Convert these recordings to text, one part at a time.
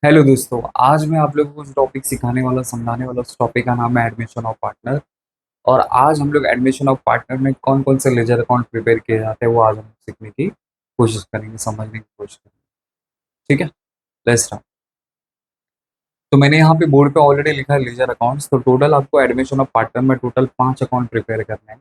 Hello दोस्तों, आज मैं आप लोगों को जो टॉपिक सिखाने वाला समझाने वाला उस टॉपिक का नाम है एडमिशन ऑफ पार्टनर। और आज हम लोग एडमिशन ऑफ पार्टनर में कौन कौन से लेजर अकाउंट प्रिपेयर किए जाते हैं वो आज हम सीखने की कोशिश करेंगे, समझने की कोशिश करेंगे। ठीक है, लेट्स स्टार्ट। तो मैंने यहाँ पे बोर्ड पे ऑलरेडी लिखा है लेजर अकाउंट्स। तो टोटल आपको एडमिशन ऑफ पार्टनर में टोटल 5 अकाउंट प्रिपेयर करने हैं।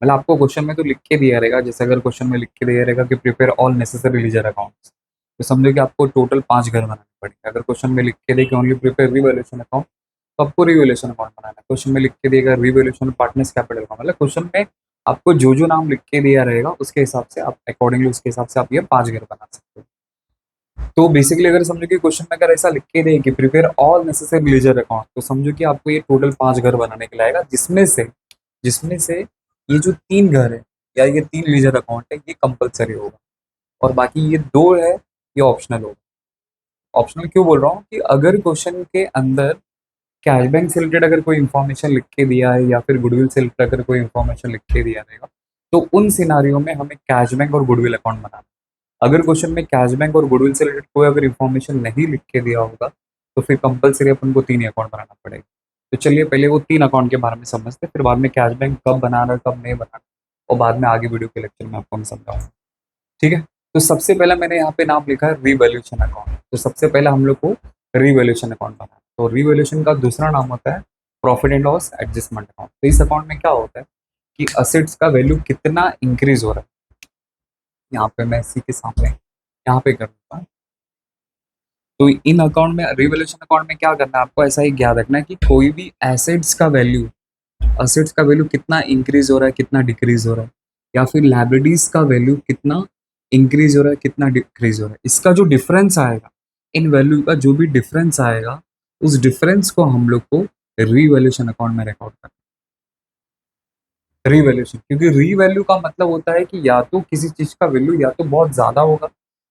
मतलब आपको क्वेश्चन में तो लिख के दिया रहेगा, जैसे अगर क्वेश्चन में लिख के दिया रहेगा कि prepare all necessary ledger accounts, तो समझो कि आपको टोटल 5 घर बनाने पड़ेंगे। अगर क्वेश्चन में लिख के दे कि ओनली प्रिपेयर रिवैल्यूएशन अकाउंट, तो आपको रिवैल्यूएशन अकाउंट बनाना है। क्वेश्चन में लिख के देगा रिवैल्यूएशन पार्टनर्स कैपिटल अकाउंट, मतलब क्वेश्चन में आपको जो जो नाम लिख के दिया रहेगा उसके हिसाब से आप अकॉर्डिंगली उसके हिसाब से आप ये 5 घर बना सकते हो। तो बेसिकली अगर समझो कि क्वेश्चन में अगर ऐसा लिख के दे कि prepare all necessary ledger account, तो समझो कि आपको ये टोटल 5 घर बनाने के लिए आएगा, जिसमें से ये जो 3 घर है या ये 3 लीजर अकाउंट है ये कंपलसरी होगा, और बाकी ये 2 है ये ऑप्शनल होगा। ऑप्शनल क्यों बोल रहा हूँ कि अगर क्वेश्चन के अंदर कैश बैंक से रिलेटेड अगर कोई इन्फॉर्मेशन लिख के दिया है या फिर गुडविल से रिलेटेड अगर कोई इन्फॉर्मेशन लिख के दिया रहेगा, तो उन सिनारियों में हमें कैश बैंक और गुडविल अकाउंट बनाना है। अगर क्वेश्चन में कैश बैंक और गुडविल से रिलेटेड कोई अगर इन्फॉर्मेशन नहीं लिख के दिया होगा, तो फिर कंपलसरी अपन को 3 ही अकाउंट बनाना पड़ेगा। तो चलिए पहले वो 3 अकाउंट के बारे में समझते हैं, फिर बाद में कैश बैंक कब बनाना है कब नहीं बनाना, और बाद में आगे वीडियो के लेक्चर में आपको मैं समझाऊंगा। ठीक है, तो सबसे पहला मैंने यहाँ पे नाम लिखा है रिवैल्यूएशन अकाउंट। तो सबसे पहला हम लोग को रिवैल्यूएशन अकाउंट बनाना है। तो रिवैल्यूएशन का दूसरा नाम होता है profit and loss adjustment account. तो इस अकाउंट में क्या होता है कि असेट्स का वैल्यू कितना इंक्रीज हो रहा है, यहाँ पे मैं इसी के सामने यहाँ पे कर देता हूँ। तो इन अकाउंट में रिवैल्यूएशन अकाउंट में क्या करना है, आपको ऐसा ही याद रखना है कि कोई भी असेट्स का वैल्यू कितना इंक्रीज हो रहा है कितना डिक्रीज हो रहा है, या फिर लाइबिलिटीज का वैल्यू कितना इंक्रीज हो रहा है कितना डिक्रीज हो रहा है, इसका जो डिफरेंस आएगा, इन वैल्यू का जो भी डिफरेंस आएगा, उस डिफरेंस को हम लोग को रीवैल्यूएशन अकाउंट में रिकॉर्ड करना है। रीवैल्यूएशन, क्योंकि रीवैल्यू का मतलब होता है कि या तो किसी चीज का वैल्यू या तो बहुत ज्यादा होगा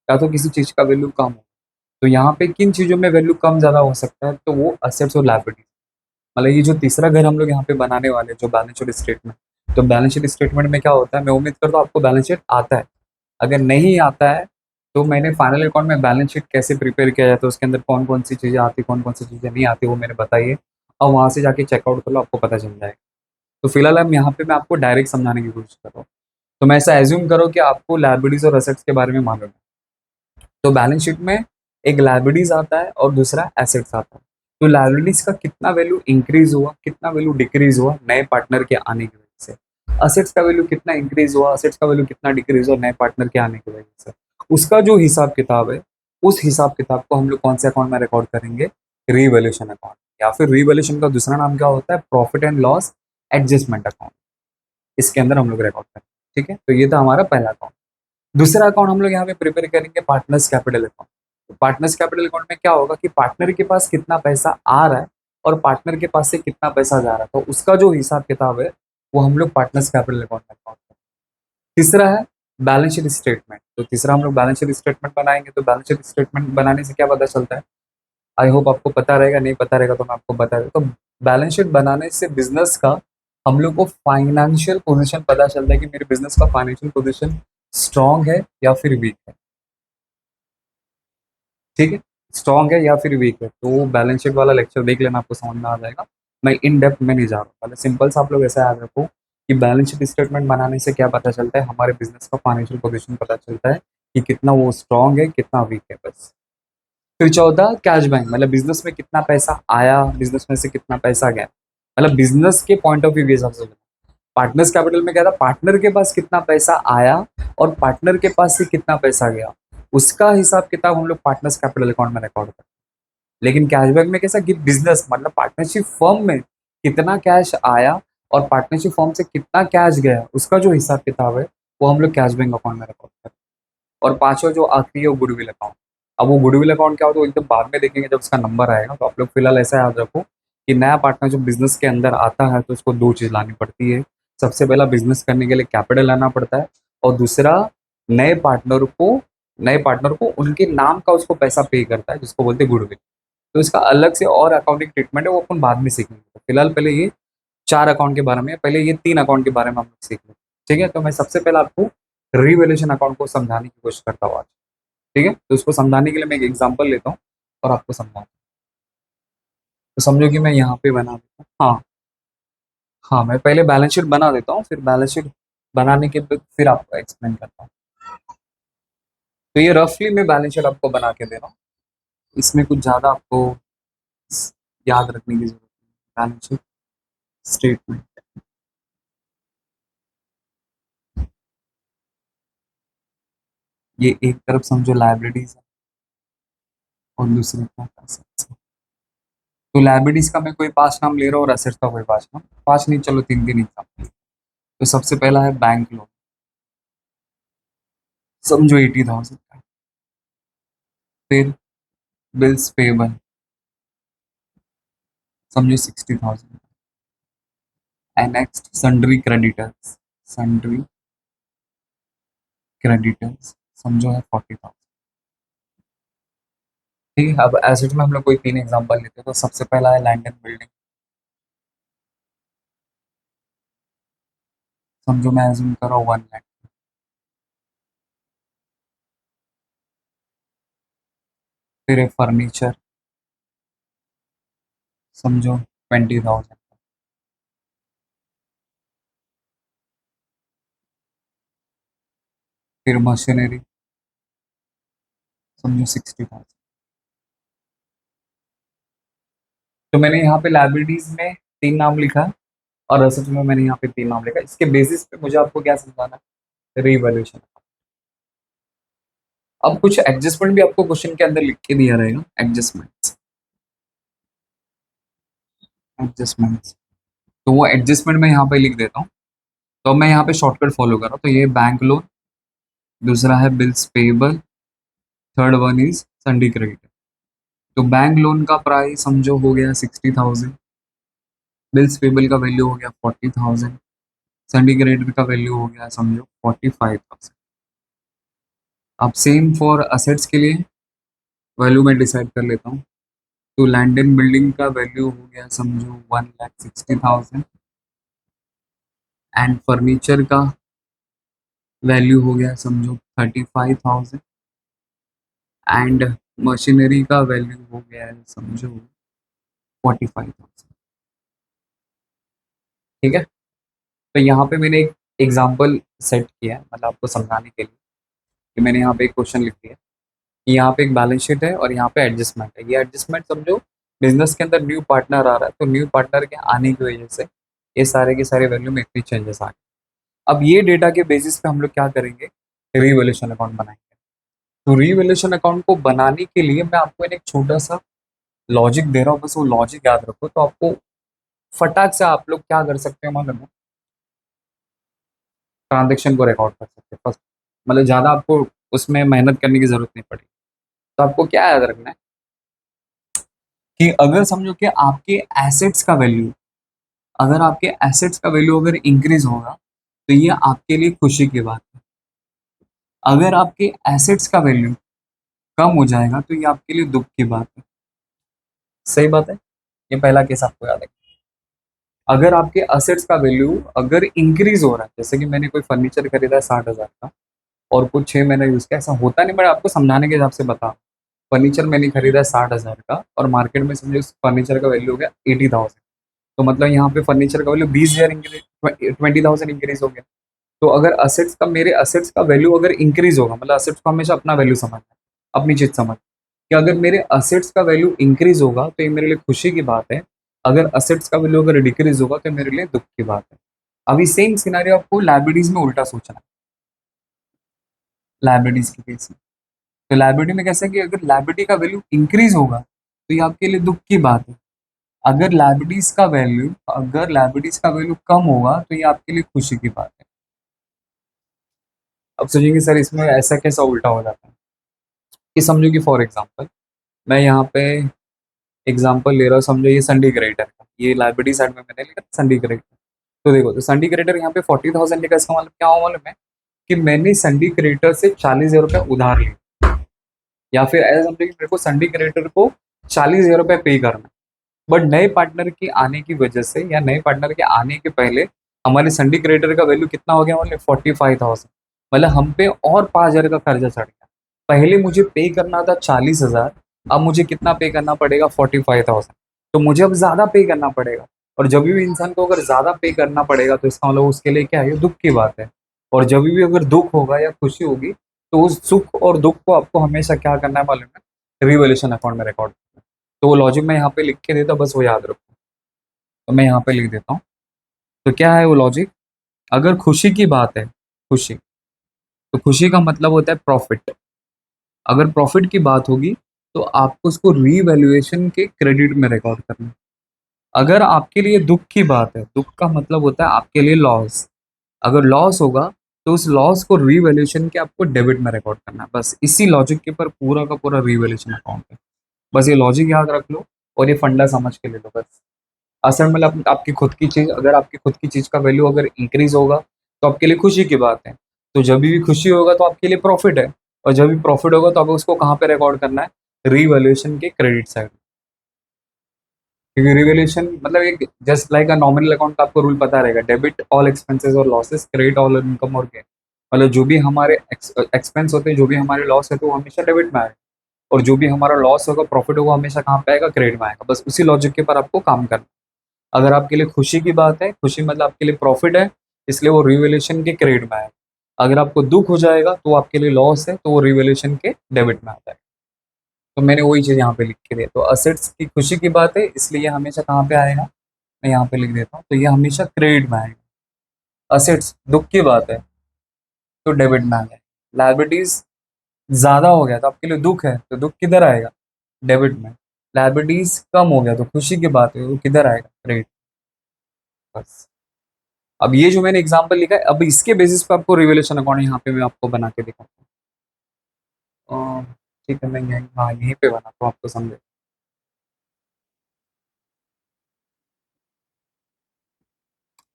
या तो किसी चीज का वैल्यू कम होगा। तो यहाँ पे किन चीजों में वैल्यू कम ज्यादा हो सकता है, तो वो असेट्स और लाइबिलिटीज। मतलब ये जो तीसरा घर हम लोग यहाँ पे बनाने वाले हैं, जो बैलेंस शीट स्टेटमेंट, तो बैलेंस शीट स्टेटमेंट में क्या होता है, मैं उम्मीद करता हूँ आपको बैलेंस शीट आता है। अगर नहीं आता है तो मैंने फाइनल अकाउंट में बैलेंस शीट कैसे प्रिपेयर किया जाता है, उसके अंदर कौन कौन सी चीज़ें आती कौन कौन सी चीज़ें नहीं आती, वो मैंने बताइए, और वहाँ से जाके चेकआउट कर लो, आपको पता चल जाएगा। तो फिलहाल हम यहाँ पे मैं आपको डायरेक्ट समझाने की कोशिश कर रहा हूँ। तो मैं ऐसा एज्यूम करो कि आपको लाइबिलिटीज और असेट्स के बारे में मालूम है। तो बैलेंस शीट में एक लाइबिलिटीज आता है और दूसरा एसेट्स आता है। तो लाइबिलिटीज का कितना वैल्यू इंक्रीज हुआ कितना वैल्यू डिक्रीज हुआ नए पार्टनर के आने की वजह से, असेट्स का वैल्यू कितना इंक्रीज हुआ असेट्स का वैल्यू कितना डिक्रीज हुआ नए पार्टनर के आने की वजह से, उसका जो हिसाब किताब है, उस हिसाब किताब को हम लोग कौन से अकाउंट में रिकॉर्ड करेंगे, रिवैल्यूएशन अकाउंट, या फिर रिवैल्यूएशन का दूसरा नाम क्या होता है, profit and loss adjustment account. इसके अंदर हम लोग रिकॉर्ड करेंगे। ठीक है, तो ये था हमारा पहला अकाउंट। दूसरा अकाउंट हम लोग यहाँ पे प्रिपेयर करेंगे पार्टनर्स कैपिटल अकाउंट। तो पार्टनर्स कैपिटल अकाउंट में क्या होगा कि पार्टनर के पास कितना पैसा आ रहा है और पार्टनर के पास से कितना पैसा जा रहा है, तो उसका जो हिसाब किताब है वो हम लोग पार्टनर्स कैपिटल अकाउंट में अकाउंट करेंगे। तीसरा है बैलेंस शीट स्टेटमेंट। तो तीसरा हम लोग बैलेंस शीट स्टेटमेंट बनाएंगे। तो बैलेंस शीट स्टेटमेंट बनाने से क्या पता चलता है, आई होप आपको पता रहेगा, नहीं पता रहेगा तो मैं आपको बता दूं। तो बैलेंस शीट बनाने से बिजनेस का हम लोग को फाइनेंशियल पोजीशन पता चलता है कि मेरे बिजनेस का फाइनेंशियल पोजीशन स्ट्रांग है या फिर वीक है। ठीक है, स्ट्रांग है या फिर वीक है, तो बैलेंस शीट वाला लेक्चर देख लेना, आपको समझ में आ जाएगा। मैं इन डेप्थ में नहीं जा रहा हूँ, पहले सिंपल सा आप लोग ऐसा याद रखो कि बैलेंस शीट स्टेटमेंट बनाने से क्या पता चलता है, हमारे बिजनेस का फाइनेंशियल पोजीशन पता चलता है कि कितना वो स्ट्रांग है कितना वीक है, बस। फिर चौथा कैश बैंक, मतलब बिजनेस में कितना पैसा आया बिजनेस में से कितना पैसा गया, मतलब बिजनेस के पॉइंट ऑफ व्यू के हिसाब से। पार्टनर्स कैपिटल में क्या था, पार्टनर के पास कितना पैसा आया और पार्टनर के पास से कितना पैसा गया, उसका हिसाब किताब हम लोग पार्टनर्स कैपिटल अकाउंट में रिकॉर्ड करते हैं। लेकिन कैशबैक में कैसा कि बिजनेस मतलब पार्टनरशिप फर्म में कितना कैश आया और पार्टनरशिप फर्म से कितना कैश गया, उसका जो हिसाब किताब है वो हम लोग कैश बैंक अकाउंट में रिकॉर्ड करते हैं। और पांचवा जो आखिरी है वो गुडविल अकाउंट। अब वो गुडविल अकाउंट क्या होता है वो एकदम बाद में देखेंगे जब उसका नंबर आएगा। तो आप लोग फिलहाल ऐसा याद रखो कि नया पार्टनर जो बिजनेस के अंदर आता है तो उसको 2 चीज लानी पड़ती है। सबसे पहला बिजनेस करने के लिए कैपिटल लाना पड़ता है, और दूसरा नए पार्टनर को उनके नाम का उसको पैसा पे करता है, जिसको बोलते हैं गुडविल। तो इसका अलग से और अकाउंटिंग ट्रीटमेंट है, वो अपन बाद में सीखेंगे। तो फिलहाल पहले ये 4 अकाउंट के बारे में, पहले ये 3 अकाउंट के बारे में हम लोग सीख लें। ठीक है, तो मैं सबसे पहले आपको रिवैल्यूएशन अकाउंट को समझाने की कोशिश करता हूँ आज। ठीक है, तो उसको समझाने के लिए मैं एक एग्जांपल लेता हूँ और आपको समझाना है। तो समझो कि मैं यहाँ पे बना देता हूँ। हाँ, हाँ, मैं पहले बैलेंस शीट बना देता हूँ, फिर बैलेंस शीट बनाने के बाद फिर आपको एक्सप्लेन करता हूँ। तो ये रफली मैं बैलेंस शीट आपको बना के दे रहा हूँ। इसमें कुछ ज़्यादा आपको याद रखने की ज़रूरत नहीं। बैलेंस शीट स्टेटमेंट, ये एक तरफ समझो लाइब्रेरीज है और दूसरी तरफ assets है। तो लाइब्रेरीज का मैं कोई 5 नाम ले रहा हूँ और असेट्स का कोई 5 नाम, 5 नहीं, चलो 3-3 एग्जाम्पल। तो सबसे पहला है बैंक लोन, समझो 80,000 का। फिर बिल्स पेबल, समझो 60,000। And next sundry creditors, sundry creditors समझो है 40,000। ठीक है, अब एसेट में हम लोग कोई 3 एग्जांपल लेते हैं। तो सबसे पहला है लैंड एंड बिल्डिंग, समझो मैं एज्यूम कर रहा हूँ 1 लाख। फिर है फर्नीचर, समझो 20,000। फिर मशीनरी, समझो 60,000। तो मैंने यहाँ पे लाइब्रेरीज में 3 नाम लिखा है और असेट में मैंने यहाँ पे 3 नाम लिखा है। इसके बेसिस पे मुझे आपको क्या समझाना है, रीवैल्यूएशन। अब कुछ एडजस्टमेंट भी आपको क्वेश्चन के अंदर लिख के दिया रहेगा, एडजस्टमेंट्स, एडजस्टमेंट्स। तो वो एडजस्टमेंट मैं यहाँ पे लिख देता हूँ। तो मैं यहाँ पे शॉर्टकट फॉलो कर रहा हूँ। तो ये बैंक लोन, दूसरा है bills payable, third one is सन्डी credit. तो बैंक लोन का प्राइस समझो हो गया 60,000, बिल्स पेबल का वैल्यू हो गया 40,000, सन्डी क्रेडिट का वैल्यू हो गया समझो 45,000। अब सेम फॉर असेट्स के लिए वैल्यू मैं डिसाइड कर लेता हूँ। तो लैंड एंड बिल्डिंग का वैल्यू हो गया समझो 1,60,000 एंड फर्नीचर का वैल्यू हो गया समझो 35,000 एंड मशीनरी का वैल्यू हो गया है समझो 45,000। ठीक है, तो यहाँ पे मैंने एक एग्जांपल सेट किया है, मतलब आपको समझाने के लिए कि मैंने यहाँ पे एक क्वेश्चन लिख दिया कि यहाँ पे एक बैलेंस शीट है और यहाँ पे एडजस्टमेंट है। ये एडजस्टमेंट समझो बिजनेस के अंदर न्यू पार्टनर आ रहा है, तो न्यू पार्टनर के आने की वजह से ये सारे के सारे वैल्यू में इतनी चेंजेस आ गए। अब ये डेटा के बेसिस पे हम लोग क्या करेंगे, रीवैल्यूएशन अकाउंट बनाएंगे। तो रीवैल्यूएशन अकाउंट को बनाने के लिए मैं आपको एक छोटा सा लॉजिक दे रहा हूँ, बस वो लॉजिक याद रखो। तो आपको फटाक से आप लोग क्या कर सकते हो मालूम है, ट्रांजेक्शन को रिकॉर्ड कर सकते हो। बस मतलब ज़्यादा आपको उसमें मेहनत करने की ज़रूरत नहीं पड़ेगी। तो आपको क्या याद रखना है कि अगर समझो कि आपके एसेट्स का वैल्यू, अगर आपके एसेट्स का वैल्यू अगर इंक्रीज होगा तो ये आपके लिए खुशी की बात है। अगर आपके एसेट्स का वैल्यू कम हो जाएगा तो ये आपके लिए दुख की बात है। सही बात है, ये पहला केस आपको याद है। अगर आपके असेट्स का वैल्यू अगर इंक्रीज हो रहा है, जैसे कि मैंने कोई फर्नीचर खरीदा है 60,000 का और कुछ 6 महीने यूज़ किया, ऐसा होता नहीं, मैं आपको समझाने के हिसाब से बता। फर्नीचर मैंने खरीदा है 60,000 का और मार्केट में समझो उस फर्नीचर का वैल्यू हो गया 80,000। तो मतलब यहाँ पे फर्नीचर का वैल्यू 20,000 इंक्रीज, 20,000 इंक्रीज हो गया। तो अगर असेट्स का, मेरे असेट्स का वैल्यू अगर इंक्रीज होगा, मतलब असेट्स को हमेशा अपना वैल्यू समझना है, अपनी चीज समझ कि अगर मेरे असेट्स का वैल्यू इंक्रीज होगा तो ये मेरे लिए खुशी की बात है। अगर असेट्स का वैल्यू अगर डिक्रीज होगा तो मेरे लिए दुख की बात है। अभी सेम सिनारियो आपको लाइब्रेरीज में उल्टा सोचना है, लाइब्रेरीज के केस में। तो लाइब्रेरी में कैसा है कि अगर लाइब्रेरी का वैल्यू इंक्रीज होगा तो ये आपके लिए दुख की बात है। अगर लाइब्रेरीज का वैल्यू कम होगा तो ये आपके लिए खुशी की बात है। अब सोचेंगे सर इसमें ऐसा कैसा उल्टा हो जाता है, कि समझो कि फॉर एग्जांपल मैं यहाँ पे एग्जांपल ले रहा हूँ, समझो ये संडी क्रेडिटर का, ये लाइब्रेरी साइड में मैंने लिखा संडी क्रेडिटर। तो देखो, तो संडी क्रेडिटर यहाँ पे 40,000 लिखा, इसका मतलब क्या हुआ मालूम है कि मैंने संडी क्रेडिटर से 40,000 रुपये उधार लिए, या फिर ऐसा समझो कि मेरे को संडी क्रेडिटर को 40,000 रुपये पे करना। बट नए पार्टनर के आने की वजह से या नए पार्टनर के आने के पहले हमारे संडी क्रेडिटर का वैल्यू कितना हो गया, मतलब 45,000। मतलब हम पे और 5,000 का कर्जा चढ़ गया। पहले मुझे पे करना था 40,000, अब मुझे कितना पे करना पड़ेगा, 45,000। तो मुझे अब ज़्यादा पे करना पड़ेगा। और जब भी इंसान को अगर ज़्यादा पे करना पड़ेगा तो इसका मतलब उसके लिए क्या है, ये दुख की बात है। और जब भी अगर दुख होगा या खुशी होगी तो उस सुख और दुख को आपको हमेशा क्या करना है मालूम है, रिवोल्यूशन अकाउंट में रिकॉर्ड करना है। तो वो लॉजिक मैं यहाँ पे लिख के देता हूँ, बस वो याद रखो। तो मैं यहाँ पे लिख देता हूँ। तो क्या है वो लॉजिक, अगर खुशी की बात है, खुशी, तो खुशी का मतलब होता है प्रॉफिट। अगर प्रॉफिट की बात होगी तो आपको उसको रीवैल्यूएशन के क्रेडिट में रिकॉर्ड करना है। अगर आपके लिए दुख की बात है, दुख का मतलब होता है आपके लिए लॉस। अगर लॉस होगा तो उस लॉस को रीवैल्यूएशन के आपको डेबिट में रिकॉर्ड करना है। बस इसी लॉजिक के ऊपर पूरा का पूरा रीवैल्यूएशन अकाउंट है। बस ये लॉजिक याद रख लो और ये फंडा समझ के ले लो बस। असल में आपकी खुद की चीज़, अगर आपकी खुद की चीज़ का वैल्यू अगर इंक्रीज होगा तो आपके लिए खुशी की बात है। तो जब भी खुशी होगा तो आपके लिए प्रॉफिट है। और जब भी प्रॉफिट होगा तो आपको उसको कहाँ पे रिकॉर्ड करना है, रीवैल्यूएशन के क्रेडिट साइड। क्योंकि रिवैल्यूएशन मतलब एक just like a nominal account का आपको रूल पता रहेगा, डेबिट ऑल एक्सपेंसेस और लॉसेस, क्रेडिट ऑल इनकम और गेन। मतलब जो भी हमारे एक्सपेंस होते हैं, जो भी हमारे लॉस है, तो वो हमेशा डेबिट में आएगा। और जो भी हमारा लॉस होगा, प्रॉफिट होगा, हमेशा कहाँ पे आएगा, क्रेडिट में आएगा। बस उसी लॉजिक के पर आपको काम करना है। अगर आपके लिए खुशी की बात है, खुशी मतलब आपके लिए प्रॉफिट है, इसलिए वो रिवैल्यूएशन के क्रेडिट में आएगा। अगर आपको दुख हो जाएगा तो वो आपके लिए लॉस है, तो वो रिवैल्यूएशन के डेबिट में आता है। तो मैंने वही चीज़ यहाँ पे लिख के दिया। तो असेट्स की खुशी की बात है, इसलिए ये हमेशा कहाँ पे आएगा, मैं यहाँ पे लिख देता हूँ, तो ये हमेशा क्रेडिट में आएगा। असेट्स दुख की बात है तो डेबिट में आ गया। लायबिलिटीज ज्यादा हो गया तो आपके लिए दुख है, तो दुख किधर आएगा, डेबिट में। लायबिलिटीज कम हो गया तो खुशी की बात है, वो किधर आएगा, क्रेडिट। बस। अब ये जो मैंने एग्जांपल लिखा है, अब इसके बेसिस पे आपको रिवैल्यूएशन अकाउंट यहाँ पे मैं आपको बना के दिखाऊंगा। ठीक है, मैं यहीं, हाँ यहीं पे बनाता हूँ आपको समझे।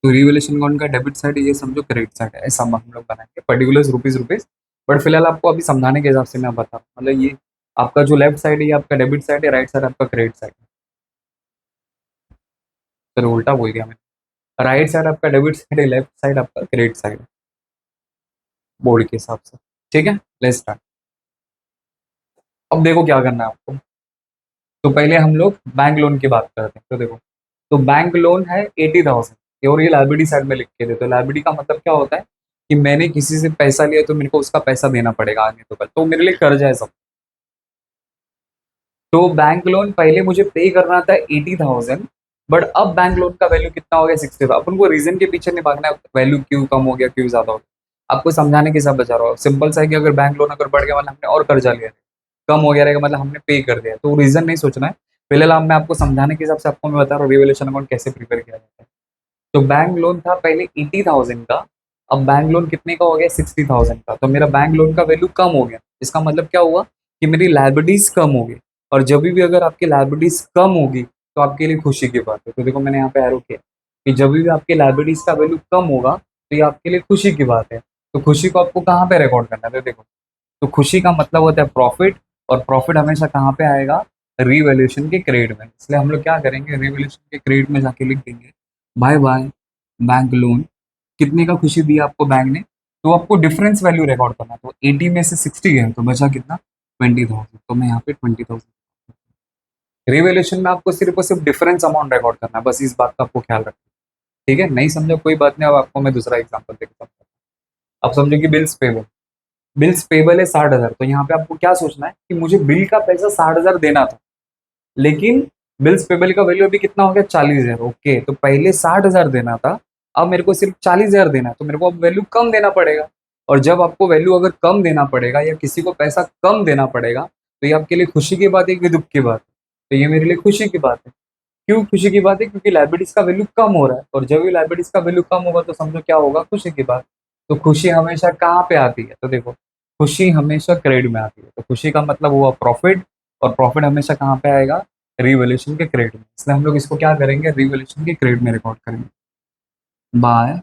तो रिवैल्यूएशन अकाउंट का डेबिट साइड ये समझो, क्रेडिट साइड है, ऐसा हम लोग बनाएंगे पर्टिकुलर्स रुपीज रुपीज। बट फिलहाल आपको अभी समझाने के हिसाब से मैं बता रहा हूँ। मतलब ये आपका जो लेफ्ट साइड है ये आपका डेबिट साइड है, राइट साइड आपका क्रेडिट साइड है। फिर उल्टा बोल गया मैं, राइट साइड आपका डेबिट साइड है, लेफ्ट साइड आपका क्रेडिट साइड है, बोर्ड के हिसाब से। ठीक है, लेट्स स्टार्ट। अब देखो क्या करना है आपको। तो पहले हम लोग बैंक लोन की बात करते हैं। तो देखो, तो बैंक लोन है 80,000 और ये लाइबिलिटी साइड में लिख के दे। तो लाइबिलिटी का मतलब क्या होता है कि मैंने किसी से पैसा लिया तो मेरे को उसका पैसा देना पड़ेगा आगे, तो कल तो मेरे लिए कर्ज है सब। तो बैंक लोन पहले मुझे पे करना था 80,000, बट अब बैंक लोन का वैल्यू कितना हो गया, 60। अपन को रीजन के पीछे नहीं भागना है, वैल्यू क्यों कम हो गया, क्यों ज्यादा हो गया। आपको समझाने के हिसाब बचा रहा हूँ। सिंपल सा है कि अगर बैंक लोन अगर बढ़ गया मतलब हमने और कर्जा लिया, कम हो गया रहेगा मतलब हमने पे कर दिया, तो रीजन नहीं सोचना है। फिलहाल मैं आपको समझाने के हिसाब से आपको मैं बता रहा हूँ रिवोल्यूशन अकाउंट कैसे प्रिपेयर किया जाता है। तो बैंक लोन था पहले 80,000 का, अब बैंक लोन कितने का हो गया, 60,000 का। तो मेरा बैंक लोन का वैल्यू कम हो गया। इसका मतलब क्या हुआ कि मेरी लाइबिलिटीज कम हो गई। और जब भी अगर आपकी लाइबिलिटीज कम होगी तो आपके लिए खुशी की बात है। तो देखो मैंने यहाँ पे एरो किया कि जब भी आपकी लाइबिलिटीज का वैल्यू कम होगा तो ये आपके लिए खुशी की बात है। तो खुशी को आपको कहाँ पे रिकॉर्ड करना है, तो देखो, तो खुशी का मतलब होता है प्रॉफिट। और प्रॉफिट हमेशा कहाँ पे आएगा, रीवैल्यूएशन के क्रेडिट में। इसलिए हम लोग क्या करेंगे, रीवैल्यूएशन के क्रेडिट में जाके लिख देंगे, बाय बाय बैंक लोन। कितने का खुशी दिया आपको बैंक ने, तो आपको डिफरेंस वैल्यू रिकॉर्ड करना है। तो 80 में से 60 गए तो बचा कितना, 20,000। तो मैं यहाँ पे 20,000। रिवैल्यूएशन में आपको सिर्फ और सिर्फ डिफरेंस अमाउंट रिकॉर्ड करना है, बस इस बात का आपको ख्याल रखना है। ठीक है, नहीं समझा कोई बात नहीं। अब आपको मैं दूसरा एग्जाम्पल देता हूँ। अब समझो कि बिल्स पेबल, बिल्स पेबल है 60,000। तो यहाँ पे आपको क्या सोचना है कि मुझे बिल का पैसा 60,000 देना था, लेकिन बिल्स पेबल का वैल्यू अभी कितना हो गया, 40,000। ओके, तो पहले 60,000 देना था, अब मेरे को सिर्फ 40,000 देना है, तो मेरे को अब वैल्यू कम देना पड़ेगा। और जब आपको वैल्यू अगर कम देना पड़ेगा या किसी को पैसा कम देना पड़ेगा, तो ये आपके लिए खुशी की बात है कि दुख की बात है, तो ये मेरे लिए खुशी की बात है। क्यों खुशी की बात है, क्योंकि लाइबिलिटीज का वैल्यू कम हो रहा है। और जब भी लाइबिलिटीज का वैल्यू कम होगा तो समझो क्या होगा, खुशी की बात। तो खुशी हमेशा कहाँ पे आती है, तो देखो, खुशी हमेशा क्रेडिट में आती है। तो खुशी का मतलब हुआ प्रॉफिट, और प्रॉफिट हमेशा कहाँ पे आएगा, रिवैल्यूएशन के क्रेडिट में। इसलिए हम लोग इसको क्या करेंगे, रिवैल्यूएशन के क्रेडिट में रिकॉर्ड करेंगे, बाय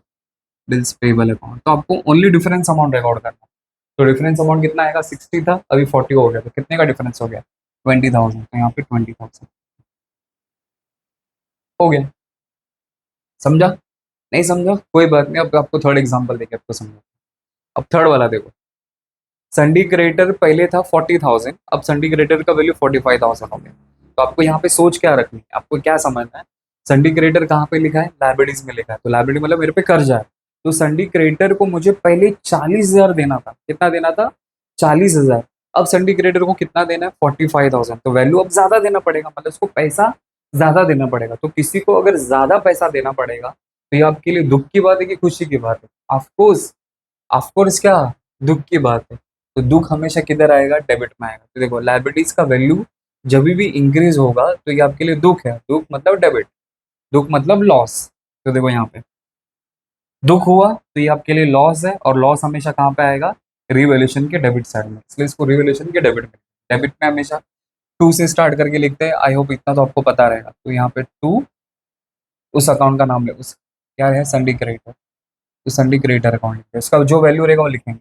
बिल्स पेबल अकाउंट। तो आपको ओनली डिफरेंस अमाउंट रिकॉर्ड करना है। तो डिफरेंस अमाउंट कितना आएगा, 60 था अभी 40 हो गया, तो कितने का डिफरेंस हो गया, 20,000। तो यहाँ पे 20,000 हो गया। समझा, नहीं समझा कोई बात नहीं। अब आपको थर्ड एग्जांपल देके आपको समझा। अब थर्ड वाला देखो। संडी क्रेडिटर पहले था 40,000, अब संडी क्रेडिटर का वैल्यू 45,000 हो गया। तो आपको यहाँ पे सोच क्या रखनी है, आपको क्या समझना है, संडी क्रेडिटर कहाँ पे लिखा है, लाइबिलिटीज में लिखा है, तो लाइबिलिटी मतलब मेरे पे कर्जा है। तो संडी क्रेडिटर को मुझे पहले 40,000 देना था, कितना देना था, 40,000। अब संडी क्रेडिटर को कितना देना है, 45,000, तो वैल्यू अब ज्यादा देना पड़ेगा, मतलब उसको पैसा ज्यादा देना पड़ेगा। तो किसी को अगर ज्यादा पैसा देना पड़ेगा तो ये आपके लिए दुख की बात है कि खुशी की बात है? ऑफकोर्स, ऑफकोर्स क्या, दुख की बात है। तो दुख हमेशा किधर आएगा, डेबिट में आएगा। तो देखो लाइबिलिटीज का वैल्यू जब भी इंक्रीज होगा तो ये आपके लिए दुख है, दुख मतलब डेबिट, दुख मतलब लॉस। तो देखो यहाँ पे दुख हुआ तो ये आपके लिए लॉस है, और लॉस हमेशा कहाँ पे आएगा, रिवैल्यूएशन के डेबिट साइड में, इसलिए इसको रिवैल्यूएशन के डेबिट में, डेबिट में हमेशा टू से स्टार्ट करके लिखते हैं। आई होप इतना तो आपको पता रहेगा। तो यहाँ पे टू, उस अकाउंट का नाम ले, उस क्या है, संडी क्रेडिटर, तो संडी क्रेडिटर अकाउंट लिखते हैं, उसका जो वैल्यू रहेगा वो लिखेंगे।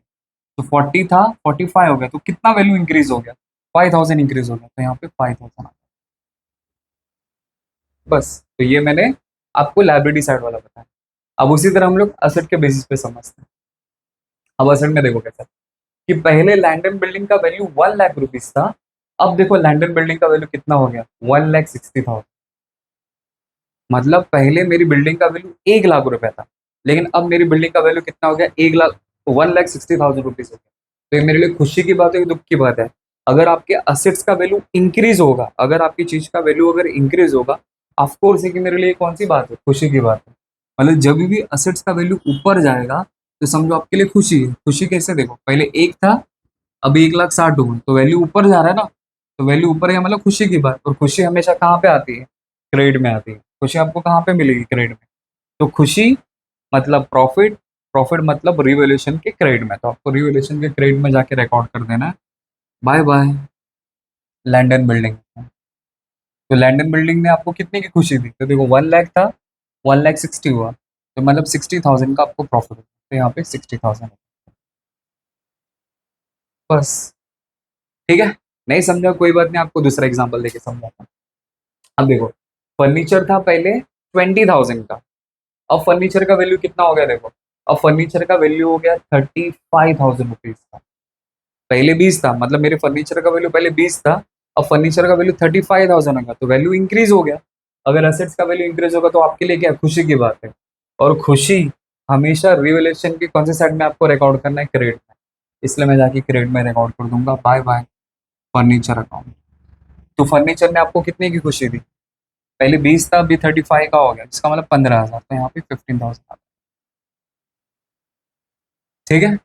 तो 40 था 45 हो गया, तो कितना वैल्यू इंक्रीज हो गया, 5,000 इंक्रीज हो गया, तो यहाँ पे 5,000 आ गया। बस, तो ये मैंने आपको लाइबिलिटी साइड वाला बताया। अब उसी तरह हम लोग असेट के बेसिस पे समझते हैं। अब असेट में देखो कैसा, कि पहले लैंड एंड बिल्डिंग का वैल्यू 1 लाख रुपीज था, अब देखो लैंड एंड बिल्डिंग का वैल्यू कितना हो गया, 1,60,000। मतलब पहले मेरी बिल्डिंग का वैल्यू 1 लाख रुपए था, लेकिन अब मेरी बिल्डिंग का वैल्यू कितना हो गया, 1 लाख, 1,60,000 रुपीज हो गया। तो ये मेरे लिए खुशी की बात है कि दुख की बात है? अगर आपके असेट्स का वैल्यू इंक्रीज होगा, अगर आपकी चीज का वैल्यू अगर इंक्रीज होगा, ऑफकोर्स है कि मेरे लिए कौन सी बात है, खुशी की बात है। मतलब जब भी असेट्स का वैल्यू ऊपर जाएगा तो समझो आपके लिए खुशी है। खुशी कैसे, देखो पहले एक था, अभी 1,60,000 हुआ, तो वैल्यू ऊपर जा रहा है ना, तो वैल्यू ऊपर है मतलब खुशी की बात। और खुशी हमेशा कहाँ पे आती है, क्रेडिट में आती है। खुशी आपको कहाँ पे मिलेगी, क्रेडिट में। तो खुशी मतलब प्रॉफिट, प्रॉफिट मतलब रिवैल्यूएशन के क्रेडिट में, तो आपको रिवैल्यूएशन के क्रेडिट में जाके रिकॉर्ड कर देना है। By by land and building. तो लैंड एंड बिल्डिंग ने आपको कितने की खुशी दी, तो देखो 1 लाख था, 1,60,000 हुआ, तो मतलब 60,000 का आपको प्रॉफिट हुआ, तो यहाँ पे 60,000। बस, ठीक है। नहीं समझा कोई बात नहीं, आपको दूसरा एग्जांपल देके समझाता हूँ। अब देखो, फर्नीचर था पहले 20,000 का, अब फर्नीचर का वैल्यू कितना हो गया, देखो अब फर्नीचर का वैल्यू हो गया 35,000 रुपीज का। पहले 20 था, मतलब मेरे फर्नीचर का वैल्यू पहले 20 था, अब फर्नीचर का वैल्यू 35,000 होगा, तो वैल्यू इंक्रीज हो गया। अगर असेट्स का वैल्यू इंक्रीज होगा तो आपके लिए क्या खुशी की बात है। और खुशी हमेशा रिवैल्यूएशन की कौन से साइड में आपको रिकॉर्ड करना है, क्रेडिट में, इसलिए मैं जाके क्रेडिट में रिकॉर्ड कर दूंगा। By by furniture account. तो फर्नीचर ने आपको कितने की खुशी दी, पहले 20 था, अभी 35 का हो गया, जिसका मतलब 15,000, तो यहाँ पे 15,000। ठीक है,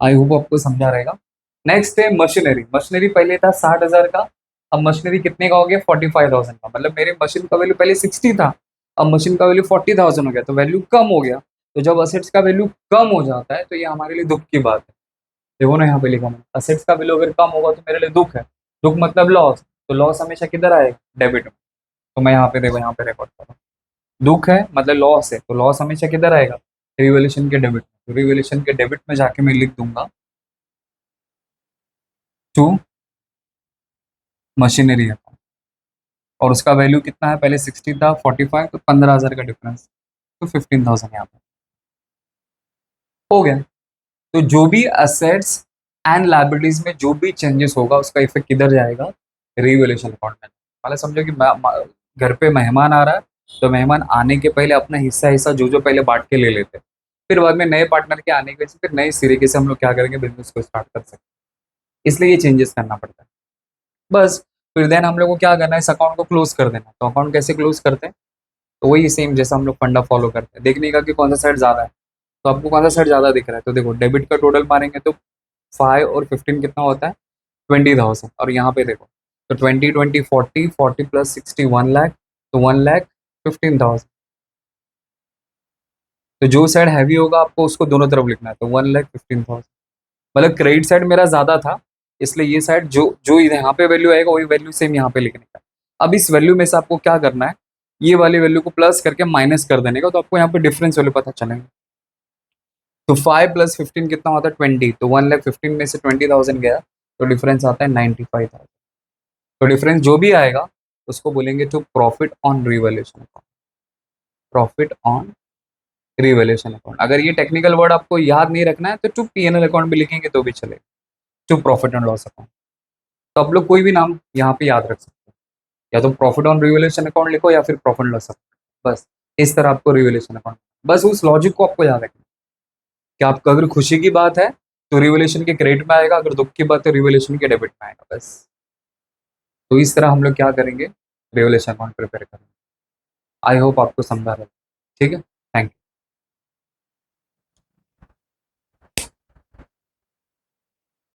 आई होप आपको समझा रहेगा। नेक्स्ट है मशीनरी। मशीनरी पहले था 60,000 का, अब मशीनरी कितने का हो गया, 45,000 का। मतलब मेरे मशीन का वैल्यू पहले 60 था, अब मशीन का वैल्यू 40,000 हो गया, तो वैल्यू कम हो गया। तो जब असेट्स का वैल्यू कम हो जाता है तो ये हमारे लिए दुख की बात है। देखो ना यहाँ पे लिखा मैंने, असेट्स का वैल्यू अगर कम होगा तो मेरे लिए दुख है, दुख मतलब लॉस। तो लॉस हमेशा किधर आएगा, डेबिट में। तो मैं यहाँ पे देखो, यहाँ पे रिकॉर्ड कर रहा हूँ, दुख है मतलब लॉस है, तो लॉस हमेशा किधर आएगा, रिवैल्यूएशन के डेबिट में। तो रिवैल्यूएशन के डेबिट में जाके मैं लिख दूंगा टू मशीनरी अकाउंट। और उसका वैल्यू कितना है, पहले 60 था, 45, तो 15,000 का डिफरेंस, तो 15,000 यहाँ पे हो गया। तो जो भी असेट्स एंड लायबिलिटीज में जो भी चेंजेस होगा उसका इफेक्ट किधर जाएगा, रिवैल्यूएशन अकाउंट में। मतलब समझो कि घर पे मेहमान आ रहा है, तो मेहमान आने के पहले अपना हिस्सा हिस्सा जो जो पहले बांट के ले लेते हैं, फिर बाद में नए पार्टनर के आने की वजह से फिर नए सिरे से हम लोग क्या करेंगे, बिजनेस को स्टार्ट कर सकते हैं। इसलिए ये चेंजेस करना पड़ता है। बस, फिर देन हम लोग को क्या करना है, इस अकाउंट को क्लोज कर देना है। तो अकाउंट कैसे क्लोज करते हैं, तो वही सेम जैसा हम लोग फंडा फॉलो करते हैं, देखने का कि कौन सा साइड ज्यादा है। तो आपको कौन सा साइड ज्यादा दिख रहा है, तो देखो डेबिट का टोटल मारेंगे तो 5 और 15 कितना होता है, 20,000। और यहाँ पे देखो, तो 20, 20, 40, 40 प्लस 60, 1 लाख, तो 1,15,000। तो जो साइड हैवी होगा आपको उसको दोनों तरफ लिखना है, तो 1,15,000। मतलब क्रेडिट साइड मेरा ज्यादा था, इसलिए ये साइड जो जो यहाँ पे वैल्यू आएगा वही वैल्यू सेम यहाँ पे लिखने का। अब इस वैल्यू में से आपको क्या करना है, ये वाली वैल्यू को प्लस करके माइनस कर देने का, तो आपको यहाँ पे डिफरेंस वैल्यू पता चलेगा। तो 5 + 15 कितना होता है, 20। तो 1,15,000 में से 20,000 गया, तो डिफरेंस आता है 95,000। तो डिफरेंस जो भी आएगा उसको बोलेंगे to profit on revaluation account, profit on revaluation account. अगर ये टेक्निकल वर्ड आपको याद नहीं रखना है तो टू पीएनएल अकाउंट भी लिखेंगे तो भी चलेगा। To profit and loss account. तो आप लोग कोई भी नाम यहाँ पे याद रख सकते हो, या तो प्रॉफिट ऑन रिवोल्यूशन अकाउंट लिखो या फिर प्रॉफिट लॉस अकाउंट, बस इस तरह आपको रिवोल्यूशन अकाउंट, बस उस लॉजिक को आपको याद रखना कि आपको अगर खुशी की बात है तो रिवोल्यूशन के क्रेडिट में आएगा, अगर दुख की बात है रिवोल्यूशन के डेबिट में आएगा, बस। तो इस तरह हम लोग क्या करेंगे, रिवोल्यूशन अकाउंट प्रिपेयर करेंगे। आई होप आपको समझा रहा है, ठीक है।